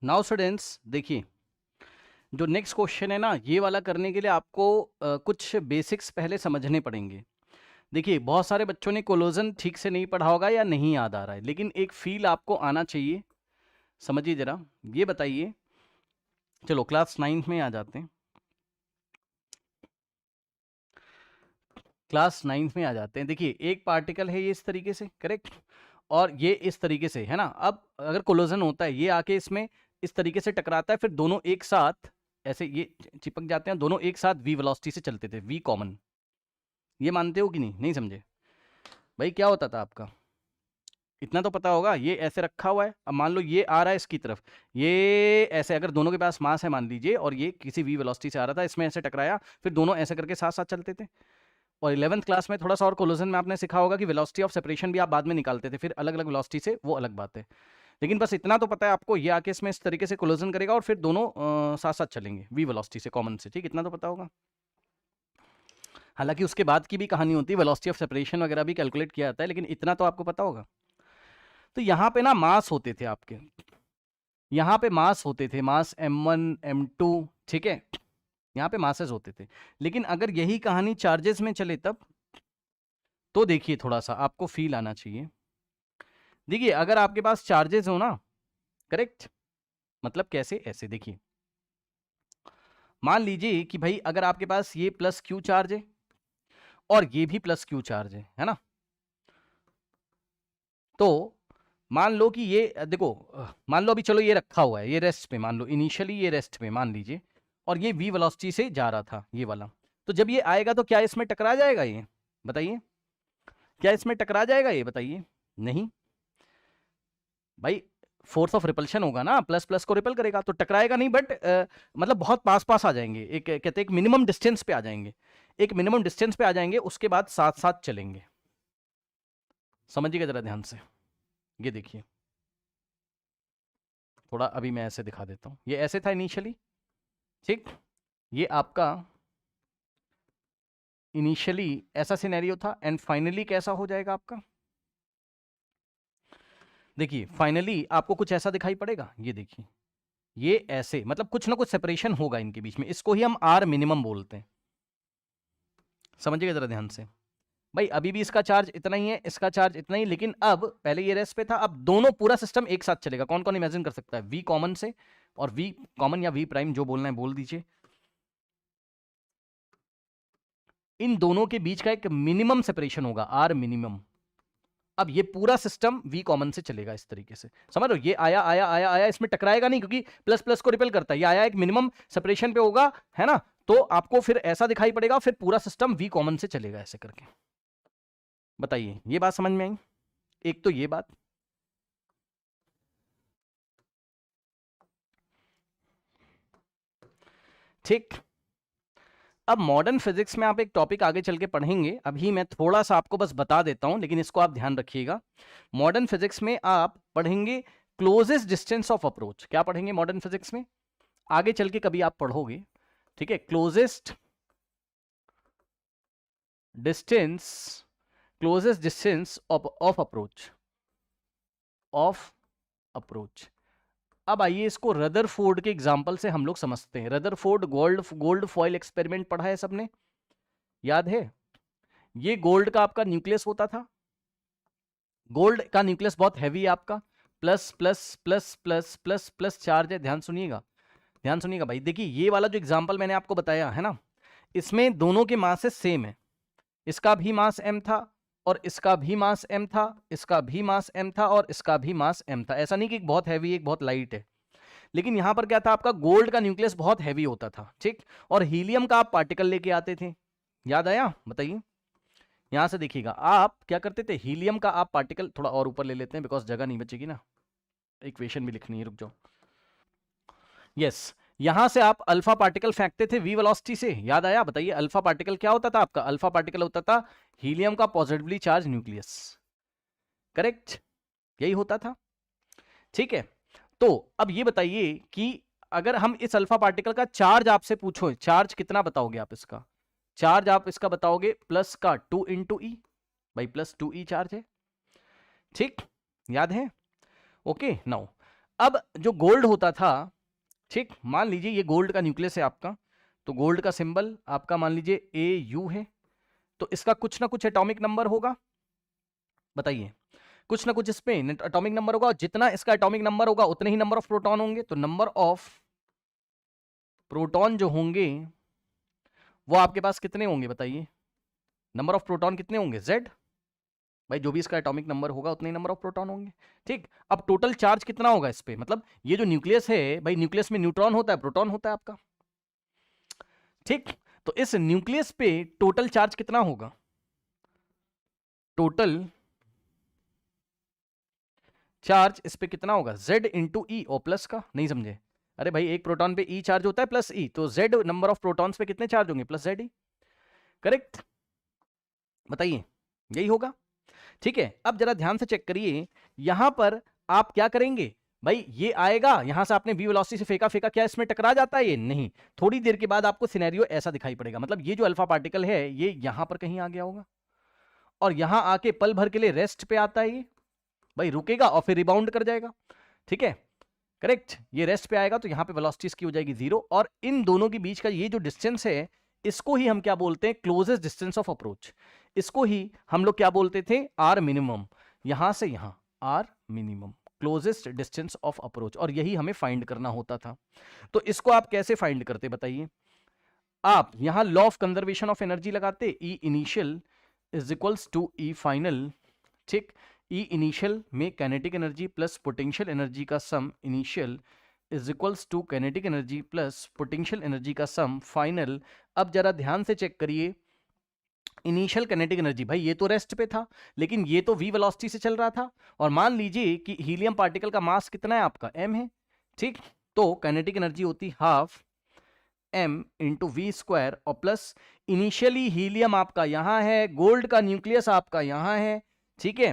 Now students देखिए, जो next question है ना, ये वाला करने के लिए आपको कुछ बेसिक्स पहले समझने पड़ेंगे। देखिए, बहुत सारे बच्चों ने कोलोजन ठीक से नहीं पढ़ा होगा या नहीं याद आ रहा है, लेकिन एक फील आपको आना चाहिए। समझिए जरा, ये बताइए। चलो क्लास 9 में आ जाते हैं। क्लास 9 में आ जाते हैं। देखिए, एक पार्टिकल है ये इस तरीके से, करेक्ट, और ये इस तरीके से है ना। अब अगर कोलोजन होता है, ये आके इसमें इस तरीके से टकराता है, फिर दोनों एक साथ ऐसे ये चिपक जाते हैं। दोनों एक साथ वी वेलोसिटी से चलते थे, वी कॉमन। ये मानते हो कि नहीं? नहीं समझे भाई? क्या होता था आपका? इतना तो पता होगा। ये ऐसे रखा हुआ है, अब मान लो ये आ रहा है इसकी तरफ, ये ऐसे, अगर दोनों के पास मास है मान लीजिए, और ये किसी वी वेलोसिटी से आ रहा था, इसमें ऐसे टकराया, फिर दोनों ऐसे करके साथ साथ चलते थे। और 11th क्लास में थोड़ा सा और कोलोजन में आपने सीखा होगा कि वेलोसिटी ऑफ सेपरेशन भी आप बाद में निकालते थे, फिर अलग अलग वेलोसिटी से, वो अलग बात है। लेकिन बस इतना तो पता है आपको, ये आके इसमें इस तरीके से कोलोजन करेगा और फिर दोनों साथ साथ चलेंगे वी वेलोसिटी से, कॉमन से। ठीक, इतना तो पता होगा। हालांकि उसके बाद की भी कहानी होती है, वेलोसिटी ऑफ सेपरेशन वगैरह भी कैलकुलेट किया जाता है, लेकिन इतना तो आपको पता होगा। तो यहाँ पे ना मास होते थे आपके, यहाँ पे मास होते थे, मास m1 m2, ठीक है, यहाँ पे मासेस होते थे। लेकिन अगर यही कहानी चार्जेस में चले तब, तो देखिए थोड़ा सा आपको फील आना चाहिए। देखिए, अगर आपके पास चार्जेस हो ना, करेक्ट, मतलब कैसे? ऐसे देखिए, मान लीजिए कि भाई अगर आपके पास ये प्लस क्यू चार्ज है और ये भी प्लस क्यू चार्ज है ना, तो मान लो कि ये देखो, मान लो अभी चलो ये रखा हुआ है, ये रेस्ट पे, मान लो इनिशियली ये रेस्ट पे मान लीजिए, और ये वी वेलोसिटी से जा रहा था ये वाला। तो जब ये आएगा तो क्या इसमें टकरा जाएगा? ये बताइए, क्या इसमें टकरा जाएगा? ये बताइए। नहीं भाई, फोर्स ऑफ रिपल्शन होगा ना, प्लस प्लस को रिपल करेगा, तो टकराएगा नहीं, बट मतलब बहुत पास पास आ जाएंगे, एक कहते हैं एक मिनिमम डिस्टेंस पे आ जाएंगे, एक मिनिमम डिस्टेंस पे आ जाएंगे, उसके बाद साथ साथ चलेंगे। समझिएगा जरा ध्यान से, ये देखिए थोड़ा, अभी मैं ऐसे दिखा देता हूं। ये ऐसे था इनिशियली, ठीक, ये आपका इनिशियली ऐसा सिनेरियो था, एंड फाइनली कैसा हो जाएगा आपका? देखिए, फाइनली आपको कुछ ऐसा दिखाई पड़ेगा, ये देखिए, ये ऐसे, मतलब कुछ ना कुछ सेपरेशन होगा इनके बीच में, इसको ही हम आर मिनिमम बोलते हैं। समझिएगा जरा ध्यान से भाई, अभी भी इसका चार्ज इतना ही है, इसका चार्ज इतना ही, लेकिन अब पहले ये रेस्ट पे था, अब दोनों पूरा सिस्टम एक साथ चलेगा। कौन कौन इमेजिन कर सकता है? वी कॉमन से, और वी कॉमन या वी प्राइम जो बोलना है बोल दीजिए, इन दोनों के बीच का एक मिनिमम सेपरेशन होगा, आर मिनिमम। अब ये पूरा सिस्टम वी कॉमन से चलेगा इस तरीके से, समझ लो। ये आया आया आया आया, इसमें टकराएगा नहीं, क्योंकि प्लस प्लस को रिपेल करता है। ये आया एक मिनिमम सेपरेशन पे होगा, है ना, तो आपको फिर ऐसा दिखाई पड़ेगा, फिर पूरा सिस्टम वी कॉमन से चलेगा ऐसे करके। बताइए, ये बात समझ में आई? एक तो ये बात, ठीक। अब मॉडर्न फिजिक्स में आप एक टॉपिक आगे चल के पढ़ेंगे, अभी मैं थोड़ा सा आपको बस बता देता हूं, लेकिन इसको आप ध्यान रखिएगा। मॉडर्न फिजिक्स में आप पढ़ेंगे क्लोजेस्ट डिस्टेंस ऑफ अप्रोच। क्या पढ़ेंगे मॉडर्न फिजिक्स में? आगे चल के कभी आप पढ़ोगे, ठीक है, closest distance, closest distance of approach, of approach. अब आइए इसको रदरफोर्ड के एग्जांपल से हम लोग समझते हैं। रदरफोर्ड गोल्ड फॉइल एक्सपेरिमेंट पढ़ा है सबने, याद है? ये गोल्ड का आपका न्यूक्लियस होता था, गोल्ड का न्यूक्लियस बहुत हैवी है आपका, plus plus plus plus plus plus charge है। ध्यान सुनिएगा, ध्यान सुनिएगा भाई। देखिए, ये वाला जो एग्जांपल मैंने आपको बताया है ना, इसमें दोनों के मासेस सेम है। इसका भी मास m था, और इसका भी मास m था, इसका भी मास m था, और इसका भी मास m था। ऐसा नहीं कि एक बहुत हैवी एक बहुत लाइट है, लेकिन यहां पर क्या था, आपका गोल्ड का न्यूक्लियस बहुत हैवी होता था, ठीक, और हीलियम का आप पार्टिकल लेके आते थे। याद आया? बताइए। यहां से देखिएगा, आप क्या करते थे, हीलियम का आप पार्टिकल, थोड़ा और ऊपर ले लेते हैं बिकॉज जगह नहीं बचेगी ना, इक्वेशन भी लिखनी है, रुक जाओ। यस, यहां से आप अल्फा पार्टिकल फेंकते थे वी वेलोसिटी से। याद आया? बताइए, अल्फा पार्टिकल क्या होता था आपका? अल्फा पार्टिकल होता था हीलियम का पॉजिटिवली चार्ज न्यूक्लियस, करेक्ट, यही होता था, ठीक है। तो अब ये बताइए कि अगर हम इस अल्फा पार्टिकल का चार्ज आपसे पूछो, चार्ज कितना बताओगे आप? इसका चार्ज आप इसका बताओगे प्लस का 2 इंटू ई, भाई प्लस 2 ई चार्ज है, ठीक, याद है? ओके, नाउ अब जो गोल्ड होता था, ठीक, मान लीजिए ये गोल्ड का न्यूक्लियस है आपका, तो गोल्ड का सिंबल आपका मान लीजिए AU है, तो इसका कुछ ना कुछ एटॉमिक नंबर होगा, बताइए, कुछ ना कुछ इसमें एटॉमिक नंबर होगा, और जितना इसका एटॉमिक नंबर होगा उतने ही नंबर ऑफ प्रोटॉन होंगे, तो नंबर ऑफ प्रोटॉन जो होंगे वो आपके पास कितने होंगे, बताइए, नंबर ऑफ प्रोटॉन कितने होंगे, Z, भाई जो भी इसका एटॉमिक नंबर होगा उतने ही नंबर ऑफ प्रोटॉन होंगे। ठीक, अब टोटल चार्ज कितना होगा इस पे, मतलब ये जो न्यूक्लियस है भाई, न्यूक्लियस में न्यूट्रॉन होता है, प्रोटॉन होता है आपका। ठीक, तो इस न्यूक्लियस पे टोटल चार्ज कितना होगा, टोटल चार्ज इस पे कितना होगा, Z इंटू ई, ओ प्लस का, नहीं समझे, अरे भाई एक प्रोटॉन पे E चार्ज होता है प्लस E, तो Z नंबर ऑफ प्रोटॉन्स पे कितने चार्ज होंगे, प्लस ZE, करेक्ट, बताइए, यही होगा। ठीक है, अब जरा ध्यान से चेक करिए, यहां पर आप क्या करेंगे भाई, ये आएगा यहां से, आपने वी वेलोसिटी से फेंका फेंका, क्या इसमें टकरा जाता है, ये नहीं, थोड़ी देर के बाद आपको सिनेरियो ऐसा दिखाई पड़ेगा, मतलब ये जो अल्फा पार्टिकल है ये यहां पर कहीं आ गया होगा, और यहां आके पल भर के लिए रेस्ट पे आता है, ये भाई रुकेगा और फिर रिबाउंड कर जाएगा। ठीक है, करेक्ट, ये रेस्ट पे आएगा तो यहां पे वेलोसिटी इसकी हो जाएगी 0, और इन दोनों के बीच का ये जो डिस्टेंस है इसको ही हम क्या बोलते हैं, क्लोजेस्ट डिस्टेंस ऑफ अप्रोच, इसको ही हम लोग क्या बोलते थे, आर मिनिमम, यहां से यहां r minimum, closest distance of approach, और यही हमें फाइंड करना होता था। तो इसको आप कैसे फाइंड करते बताइए, आप यहां law of conservation of energy लगाते, E initial is equals to E final. ठीक, ई इनिशियल में kinetic energy plus potential energy का sum, initial is equals to kinetic energy plus potential energy का सम, फाइनल। अब जरा ध्यान से check करिए, इनिशियल काइनेटिक एनर्जी, भाई ये तो रेस्ट पे था, लेकिन ये तो v वेलोसिटी से चल रहा था, और मान लीजिए कि हीलियम पार्टिकल का मास कितना है आपका, m है। ठीक, तो काइनेटिक एनर्जी होती half m into v square, और प्लस इनिशियली हीलियम आपका यहां है, गोल्ड का न्यूक्लियस आपका यहां है। ठीक है,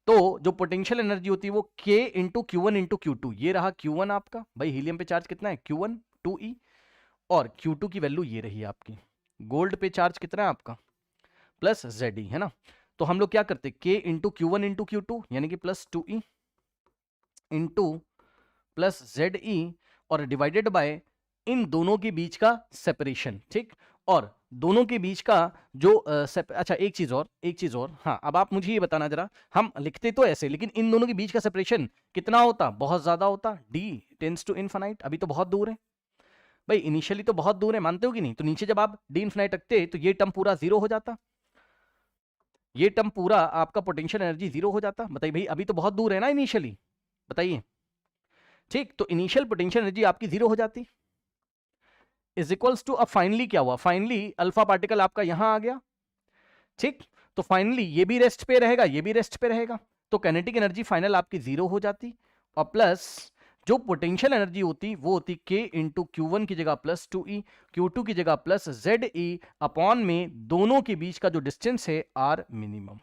तो जो पोटेंशियल एनर्जी होती है वो k into Q1 into Q2, ये रहा Q1 आपका, भाई हीलियम पे चार्ज कितना है, Q1 2e, और Q2 की वैल्यू ये रही आपकी, गोल्ड पे चार्ज कितना है आपका, प्लस ZE, है ना। तो हम लोग क्या करते, k into Q1 into Q2 यानी कि plus 2e into plus ZE, और डिवाइडेड बाय इन दोनों के बीच का सेपरेशन। ठीक, और दोनों के बीच का जो अच्छा एक चीज और, हाँ अब आप मुझे ये बताना जरा, हम लिखते तो ऐसे लेकिन इन दोनों के बीच का सेपरेशन कितना होता, बहुत ज्यादा होता, d टेंड्स टू इनफाइनाइट, अभी तो बहुत दूर है भाई, इनिशियली तो बहुत दूर है, मानते हो कि नहीं, तो नीचे जब आप d इनफाइनाइट रखते तो ये टर्म पूरा 0 हो जाता, ये टर्म पूरा आपका पोटेंशियल एनर्जी 0 हो जाता, बताइए भाई अभी तो बहुत दूर है ना इनिशियली, बताइए। ठीक, तो इनिशियल पोटेंशियल एनर्जी आपकी 0 हो जाती, इज इक्वल्स टू, अब फाइनली क्या हुआ, फाइनली अल्फा पार्टिकल आपका यहां आ गया। ठीक, तो फाइनली ये भी रेस्ट पे रहेगा, ये भी रेस्ट पे रहेगा, तो काइनेटिक एनर्जी फाइनल आपकी 0 हो जाती, और प्लस जो पोटेंशियल एनर्जी होती वो होती k इंटू Q1 की जगह प्लस 2e, Q2 की जगह प्लस ZE, अपॉन में दोनों के बीच का जो डिस्टेंस है r मिनिमम।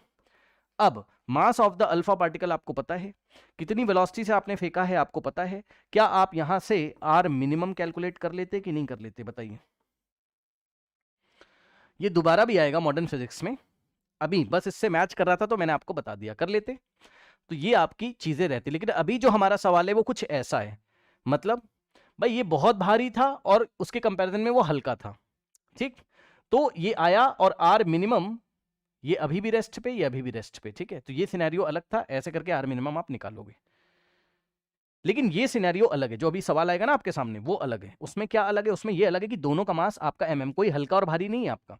अब mass of the alpha particle आपको पता है, कितनी वेलोसिटी से आपने फेंका है आपको पता है, क्या आप यहां से आर मिनिमम कैलकुलेट कर लेते कि नहीं कर लेते, बताइए। ये दोबारा भी आएगा मॉडर्न फिजिक्स में, अभी बस इससे मैच कर रहा था तो मैंने आपको बता दिया, कर लेते, तो ये आपकी चीजें रहती, लेकिन अभी जो हमारा सवाल है वो कुछ ऐसा है, मतलब भाई ये बहुत भारी था और उसके कंपैरिजन में वो हल्का था। ठीक, तो ये आया और आर मिनिमम, ये अभी भी रेस्ट पे, ये अभी भी रेस्ट पे। ठीक है, तो ये सिनेरियो अलग था, ऐसे करके आर मिनिमम आप निकालोगे, लेकिन ये सिनेरियो अलग है, जो अभी सवाल आएगा ना आपके सामने वो अलग है। उसमें क्या अलग है, उसमें ये अलग है कि दोनों का मास आपका mm, कोई हल्का और भारी नहीं है आपका,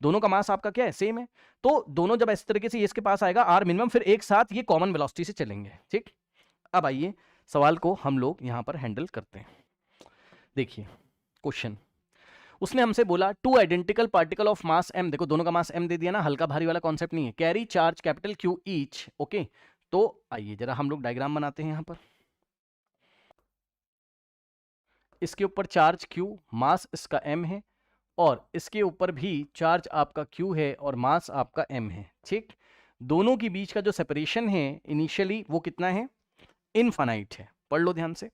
दोनों का मास आपका क्या है, सेम है। तो दोनों जब इस तरीके से ये इसके पास आएगा आर मिनिमम, फिर एक साथ ये कॉमन वेलोसिटी से चलेंगे। ठीक, अब आइए सवाल को हम लोग यहां पर हैंडल करते हैं। देखिए क्वेश्चन, उसने हमसे बोला two identical particle of mass m, देखो दोनों का मास m दे दिया ना, हल्का भारी वाला कॉन्सेप्ट नहीं है, carry charge capital Q each. Okay, तो आइए जरा हम लोग डायग्राम बनाते हैं यहां पर, इसके ऊपर चार्ज Q, मास इसका m है, और इसके ऊपर भी चार्ज आपका Q है और मास आपका m है। ठीक, दोनों के बीच का जो सेपरेशन है इनिशियली वो कितना है, इनफाइनाइट है, पढ़ लो ध्यान से।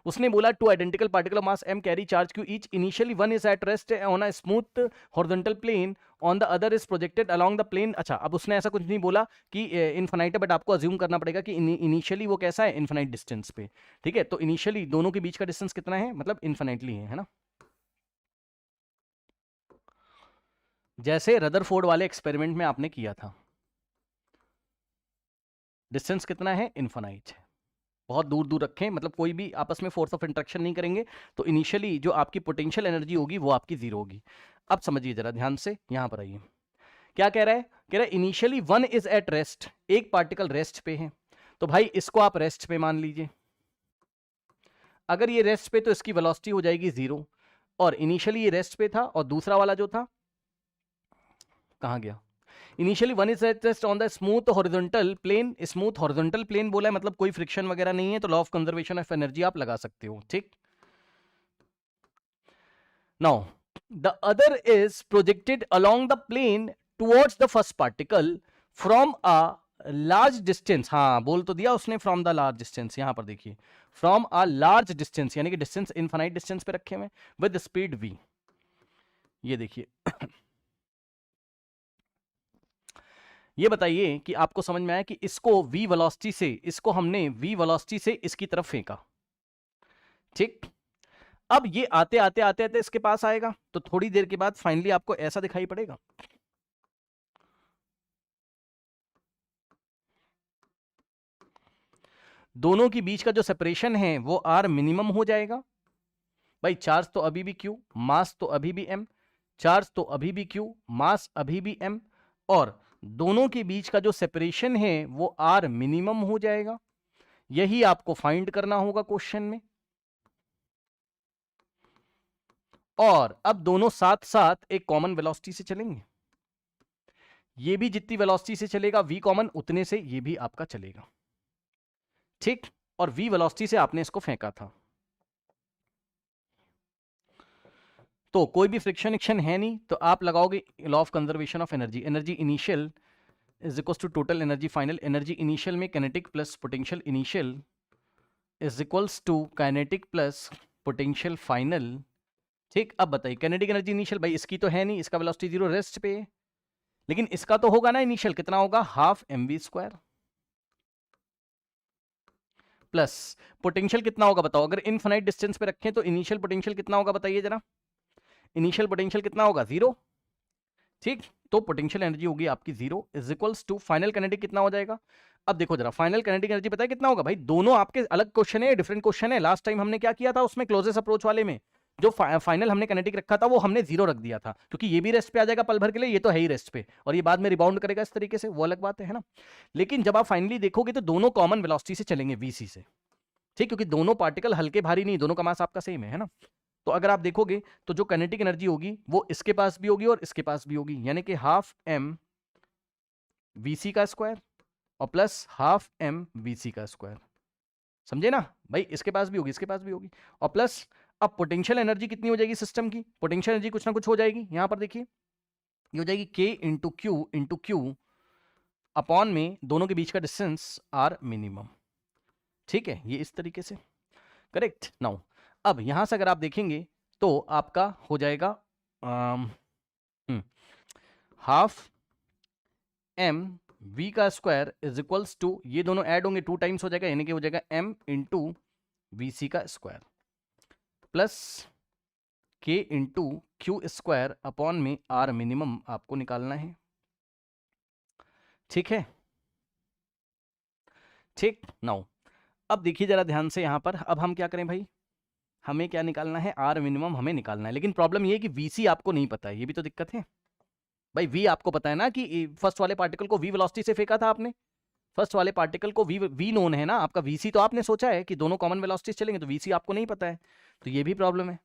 उसने बोला two identical particle mass m carry charge q each, initially one is at rest on a smooth horizontal plane, on the other is projected along the plane. अच्छा, अब उसने ऐसा कुछ नहीं बोला कि इनफाइनाइट है, बट आपको अज्यूम करना पड़ेगा कि इनिशियली वो कैसा है, इनफाइनाइट डिस्टेंस पे। ठीक है, तो इनिशियली दोनों के बीच का डिस्टेंस कितना है, मतलब इनफाइनाइटली है ना। जैसे रदरफोर्ड वाले एक्सपेरिमेंट में आपने किया था, डिस्टेंस कितना है, इनफाइनाइट है। बहुत दूर दूर रखें, मतलब कोई भी आपस में फोर्स ऑफ इंट्रैक्शन नहीं करेंगे, तो इनिशियली जो आपकी पोटेंशियल एनर्जी होगी वो आपकी जीरो होगी। अब समझिए जरा ध्यान से, यहां पर आइए, क्या कह रहा है, कह रहा है initially one is at rest, एक पार्टिकल रेस्ट पे है, तो भाई इसको आप रेस्ट पे मान लीजिए। अगर ये रेस्ट पे तो इसकी वेलोसिटी हो जाएगी जीरो, और इनिशियली ये रेस्ट पे था, और दूसरा वाला जो था कहां गया, initially one is rest on the smooth horizontal plane. Smooth horizontal plane बोला है, मतलब कोई फ्रिक्शन वगैरह नहीं है, तो law of conservation of energy आप लगा सकते हो। ठीक, now the other is projected along the plane towards the first particle from a large distance. हाँ, बोल तो दिया उसने, फ्रॉम द लार्ज डिस्टेंस। यहां पर देखिए, फ्रॉम अ लार्ज डिस्टेंस, यानी कि डिस्टेंस इनफाइनाइट डिस्टेंस पे रखे हुए विद स्पीड v। ये देखिए ये बताइए कि आपको समझ में आया कि इसको v वेलोसिटी से, इसको हमने v वेलोसिटी से इसकी तरफ फेंका। ठीक, अब ये आते आते आते आते इसके पास आएगा, तो थोड़ी देर के बाद फाइनली आपको ऐसा दिखाई पड़ेगा। दोनों के बीच का जो सेपरेशन है वो r मिनिमम हो जाएगा। भाई चार्ज तो अभी भी q, मास तो अभी भी m, चार्ज तो अभी भी q, मास अभी भी m, और दोनों के बीच का जो सेपरेशन है वो r मिनिमम हो जाएगा। यही आपको फाइंड करना होगा क्वेश्चन में। और अब दोनों साथ साथ एक कॉमन वेलोसिटी से चलेंगे, ये भी जितनी वेलोसिटी से चलेगा v कॉमन, उतने से ये भी आपका चलेगा। ठीक, और v वेलोसिटी से आपने इसको फेंका था, तो कोई भी फ्रिक्शन एक्शन है नहीं, तो आप लगाओगे law of conservation of energy. Energy initial is equal to total energy final. Energy initial में kinetic plus potential initial is equals to kinetic plus potential final. ठीक, अब बताइए काइनेटिक एनर्जी इनिशियल, भाई इसकी तो है नहीं, इसका वेलोसिटी जीरो रेस्ट पे है, लेकिन इसका तो होगा ना इनिशियल, कितना होगा, हाफ mv² प्लस पोटेंशियल कितना होगा बताओ, अगर इनफाइनाइट डिस्टेंस पे रखें तो इनिशियल पोटेंशियल कितना होगा बताइए जरा, इनिशियल पोटेंशियल कितना होगा, जीरो। ठीक, तो पोटेंशियल एनर्जी होगी आपकी zero is equals to final kinetic कितना हो जाएगा। अब देखो जरा, फाइनल काइनेटिक एनर्जी पता है कितना होगा, भाई दोनों आपके अलग क्वेश्चन है, डिफरेंट क्वेश्चन है। लास्ट टाइम हमने क्या किया था उसमें, क्लोजेस्ट अप्रोच वाले में जो फाइनल हमने काइनेटिक रखा था वो हमने जीरो रख दिया था, क्योंकि ये भी रेस्ट पे आ जाएगा पल भर के लिए, ये तो है ही रेस्ट पे, और ये बाद में रिबाउंड करेगा इस तरीके से, वो अलग बात है ना। लेकिन जब आप फाइनली देखोगे तो दोनों कॉमन वेलोसिटी से चलेंगे, वीसी से। ठीक, क्योंकि दोनों पार्टिकल हल्के भारी नहीं, दोनों का मास आपका सेम है ना। तो अगर आप देखोगे तो जो काइनेटिक एनर्जी होगी वो इसके पास भी होगी और इसके पास भी होगी, यानी कि हाफ m vc का स्क्वायर और प्लस हाफ m vc का स्क्वायर। समझे ना भाई, इसके पास भी होगी, इसके पास भी होगी, और प्लस अब पोटेंशियल एनर्जी कितनी हो जाएगी सिस्टम की, पोटेंशियल एनर्जी कुछ ना कुछ हो जाएगी। यहां पर देखिए ये हो जाएगी k इंटू क्यू अपॉन में दोनों के बीच का डिस्टेंस r मिनिमम। ठीक है, ये इस तरीके से, करेक्ट। नाउ अब यहां से अगर आप देखेंगे तो आपका हो जाएगा हाफ m v का स्क्वायर इज इक्वल्स टू, ये दोनों ऐड होंगे 2 टाइम्स हो जाएगा, यानी कि हो जाएगा m इंटू vc का square plus k into q square upon में r मिनिमम आपको निकालना है। ठीक है, ठीक। नाउ अब देखिए जरा ध्यान से, यहां पर अब हम क्या करें भाई, हमें क्या निकालना है, r मिनिमम हमें निकालना है, लेकिन प्रॉब्लम ये है कि vc आपको नहीं पता है, ये भी तो दिक्कत है भाई। v आपको पता है ना कि फर्स्ट वाले पार्टिकल को v वेलोसिटी से फेंका था आपने, फर्स्ट वाले पार्टिकल को v नोन है ना आपका, vc तो आपने सोचा है कि दोनों कॉमन वेलोसिटी चलेंगे, तो vc आपको नहीं पता है, तो ये भी प्रॉब्लम है।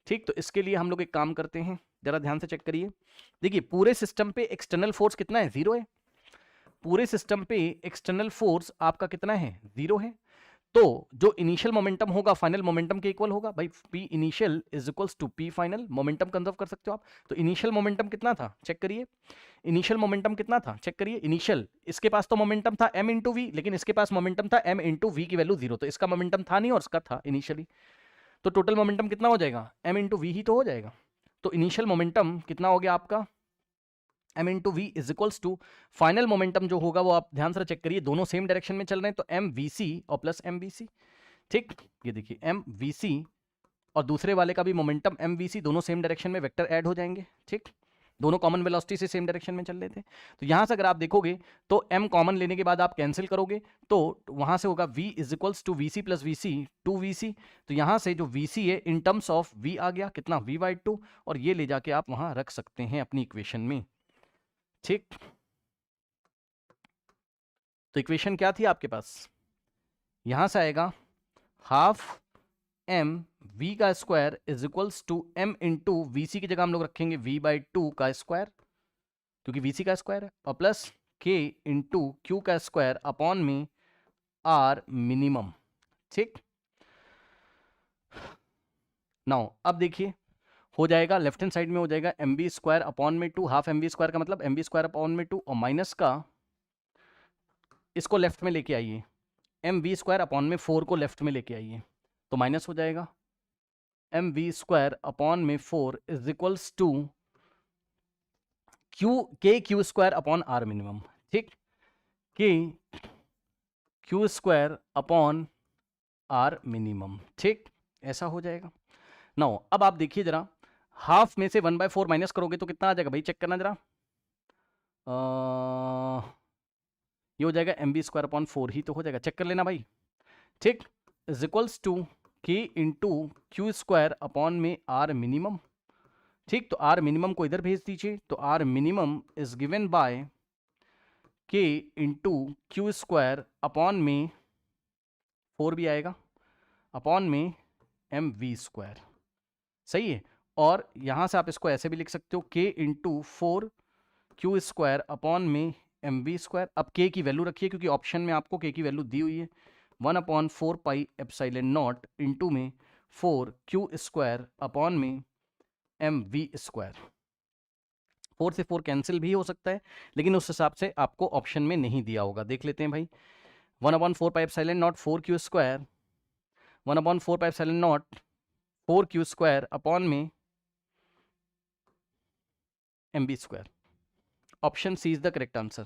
ठीक, तो इसके लिए हम लोग एक काम करते हैं, जरा ध्यान से चेक करिए। देखिए पूरे सिस्टम पे एक्सटर्नल फोर्स कितना है, जीरो है। पूरे सिस्टम पे एक्सटर्नल फोर्स आपका कितना है, जीरो है। तो जो इनिशियल मोमेंटम होगा फाइनल मोमेंटम के इक्वल होगा भाई। P initial is equals to p final, momentum conserve कर सकते हो आप। तो इनिशियल मोमेंटम कितना था चेक करिए, इनिशियल मोमेंटम कितना था चेक करिए। इनिशियल इसके पास तो मोमेंटम था m इंटू वी, लेकिन इसके पास मोमेंटम था m इंटू वी की वैल्यू 0, तो इसका मोमेंटम था नहीं और इसका था इनिशियली। तो टोटल मोमेंटम कितना हो जाएगा, m इंटू वी ही तो हो जाएगा। तो इनिशियल मोमेंटम कितना हो गया आपका, m into v is equals to final momentum जो होगा वो आप ध्यान से चेक करिए, दोनों सेम डायरेक्शन में चल रहे हैं, तो एम वी सी और प्लस एम वी सी। ठीक, ये देखिए एम वी सी और दूसरे वाले का भी मोमेंटम एम वी सी, दोनों सेम डायरेक्शन में वेक्टर ऐड हो जाएंगे। ठीक, दोनों कॉमन वेलोसिटी से सेम डायरेक्शन में चल रहे थे। तो यहां से अगर आप देखोगे तो m कॉमन लेने के बाद आप कैंसिल करोगे तो वहां से होगा v is equals to v c plus v c, 2vc। तो यहां से जो vc है इन टर्म्स ऑफ v आ गया कितना, v/2, और ये ले जाके आप वहां रख सकते हैं अपनी इक्वेशन में। ठीक, तो इक्वेशन क्या थी आपके पास, यहां से आएगा हाफ m v का square is equals to m into V C की जगह हम लोग रखेंगे v/2 का स्क्वायर, क्योंकि वी सी का स्क्वायर है, और प्लस k इंटू क्यू का स्क्वायर अपॉन में r मिनिमम। ठीक, नाउ अब देखिए हो जाएगा लेफ्ट हैंड साइड में हो जाएगा एम बी स्क्वायर अपॉन में 2, हाफ एम बी स्क्वायर का मतलब एम बी स्क्वायर अपॉन में 2, और माइनस का इसको लेफ्ट में लेके आइए, एम वी स्क्वायर अपॉन में 4 को लेफ्ट में लेके आइए, तो माइनस हो जाएगा एम वी स्क्वायर अपॉन में 4 is equals to k q square upon r minimum. ठीक, k q square upon r minimum. ठीक, ऐसा हो जाएगा। नाउ अब आप देखिए जरा, हाफ में से 1/4 माइनस करोगे तो कितना आ जाएगा भाई, चेक करना जरा। ये हो जाएगा एम बी स्क्वायर अपॉन 4 ही तो हो जाएगा, चेक कर लेना भाई। ठीक, is equals to k into q square upon में आर मिनिमम। ठीक, तो आर मिनिमम को इधर भेज दीजिए, तो r minimum is given by k into q square upon में 4 भी आएगा अपॉन में एम वी स्क्वायर। सही है, और यहां से आप इसको ऐसे भी लिख सकते हो के इंटू 4 क्यू स्क्वायर अपॉन में एम वी स्क्वायर। अब के की वैल्यू रखिए क्योंकि ऑप्शन में आपको के की वैल्यू दी हुई है, 1/4 पाई एप्सिलॉन नॉट इंटू में 4 क्यू स्क्वायर अपॉन में एम वी स्क्वायर। 4 से 4 कैंसिल भी हो सकता है, लेकिन उस हिसाब से आपको ऑप्शन में नहीं दिया होगा, देख लेते हैं भाई। 1/4 pi epsilon naught 4 Q square, 1/4 pi epsilon naught 4 Q square upon में M B square. Option C is the correct answer.